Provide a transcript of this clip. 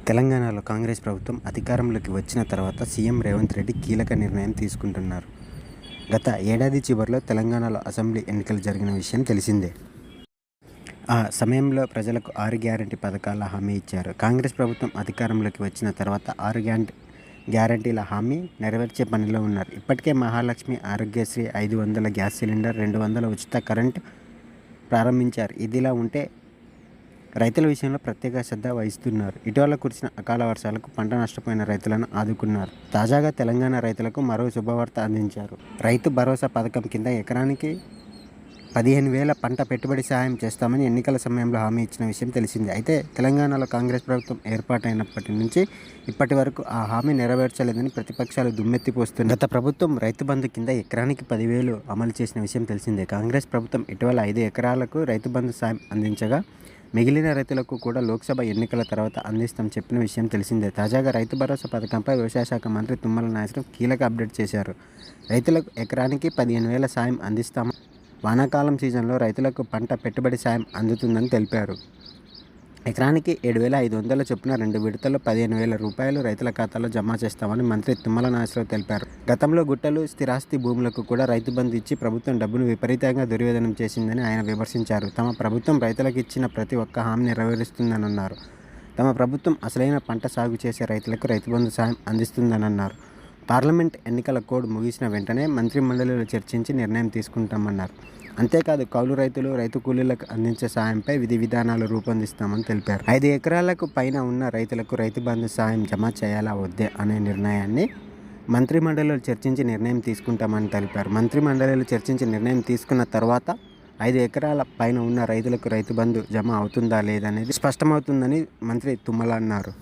తెలంగాణలో కాంగ్రెస్ ప్రభుత్వం అధికారంలోకి వచ్చిన తర్వాత సీఎం రేవంత్ రెడ్డి కీలక నిర్ణయం తీసుకుంటున్నారు. గత ఏడాది చివరిలో తెలంగాణలో అసెంబ్లీ ఎన్నికలు జరిగిన విషయం తెలిసిందే. ఆ సమయంలో ప్రజలకు 6 గ్యారంటీ పథకాల హామీ ఇచ్చారు. కాంగ్రెస్ ప్రభుత్వం అధికారంలోకి వచ్చిన తర్వాత 6 గ్యారంటీల హామీ నెరవేర్చే పనిలో ఉన్నారు. ఇప్పటికే మహాలక్ష్మి, ఆరోగ్యశ్రీ, 500 గ్యాస్ సిలిండర్, 200 ఉచిత కరెంటు ప్రారంభించారు. ఇదిలా ఉంటే రైతుల విషయంలో ప్రత్యేక శ్రద్ధ వహిస్తున్నారు. ఇటీవల కురిసిన అకాల వర్షాలకు పంట నష్టపోయిన రైతులను ఆదుకున్నారు. తాజాగా తెలంగాణ రైతులకు మరో శుభవార్త అందించారు. రైతు భరోసా పథకం కింద ఎకరానికి 15,000 పంట పెట్టుబడి సాయం చేస్తామని ఎన్నికల సమయంలో హామీ ఇచ్చిన విషయం తెలిసిందే. అయితే తెలంగాణలో కాంగ్రెస్ ప్రభుత్వం ఏర్పాటైనప్పటి నుంచి ఇప్పటి వరకు ఆ హామీ నెరవేర్చలేదని ప్రతిపక్షాలు దుమ్మెత్తిపోస్తున్నాయి. గత ప్రభుత్వం రైతు బంధు కింద ఎకరానికి 10,000 అమలు చేసిన విషయం తెలిసిందే. కాంగ్రెస్ ప్రభుత్వం ఇటీవల 5 ఎకరాలకు రైతు బంధు సాయం అందించగా మిగిలిన రైతులకు కూడా లోక్సభ ఎన్నికల తర్వాత అందిస్తాం చెప్పిన విషయం తెలిసిందే. తాజాగా రైతు భరోసా పథకంపై వ్యవసాయ శాఖ మంత్రి తుమ్మల నాగేశ్వరరావు కీలక అప్డేట్ చేశారు. రైతులకు ఎకరానికి 15,000 సాయం అందిస్తామని, వానాకాలం సీజన్లో రైతులకు పంట పెట్టుబడి సాయం అందుతుందని తెలిపారు. ఎకరానికి 7,500 చొప్పున 2 విడతల్లో 15,000 రూపాయలు రైతుల ఖాతాలో జమ చేస్తామని మంత్రి తుమ్మల నాగేశ్వరరావు తెలిపారు. గతంలో గుట్టలు, స్థిరాస్తి భూములకు కూడా రైతు బంధు ఇచ్చి ప్రభుత్వం డబ్బును విపరీతంగా దుర్వినియోగం చేసిందని ఆయన విమర్శించారు. తమ ప్రభుత్వం రైతులకు ఇచ్చిన ప్రతి ఒక్క హామీ నెరవేరుస్తుందని అన్నారు. తమ ప్రభుత్వం అసలైన పంట సాగు చేసే రైతులకు రైతు బంధు సాయం అందిస్తుందని అన్నారు. పార్లమెంట్ ఎన్నికల కోడ్ ముగిసిన వెంటనే మంత్రిమండలిలో చర్చించి నిర్ణయం తీసుకుంటామన్నారు. అంతేకాదు కౌలు రైతులు, రైతు కూలీలకు అందించే సాయంపై విధి విధానాలు రూపొందిస్తామని తెలిపారు. 5 ఎకరాలకు పైన ఉన్న రైతులకు రైతు బంధు సాయం జమ చేయాలా వద్దే అనే నిర్ణయాన్ని మంత్రిమండలిలో చర్చించి నిర్ణయం తీసుకుంటామని తెలిపారు. మంత్రిమండలిలో చర్చించి నిర్ణయం తీసుకున్న తర్వాత 5 ఎకరాల పైన ఉన్న రైతులకు రైతు బంధు జమ అవుతుందా లేదనేది స్పష్టమవుతుందని మంత్రి తుమ్మల అన్నారు.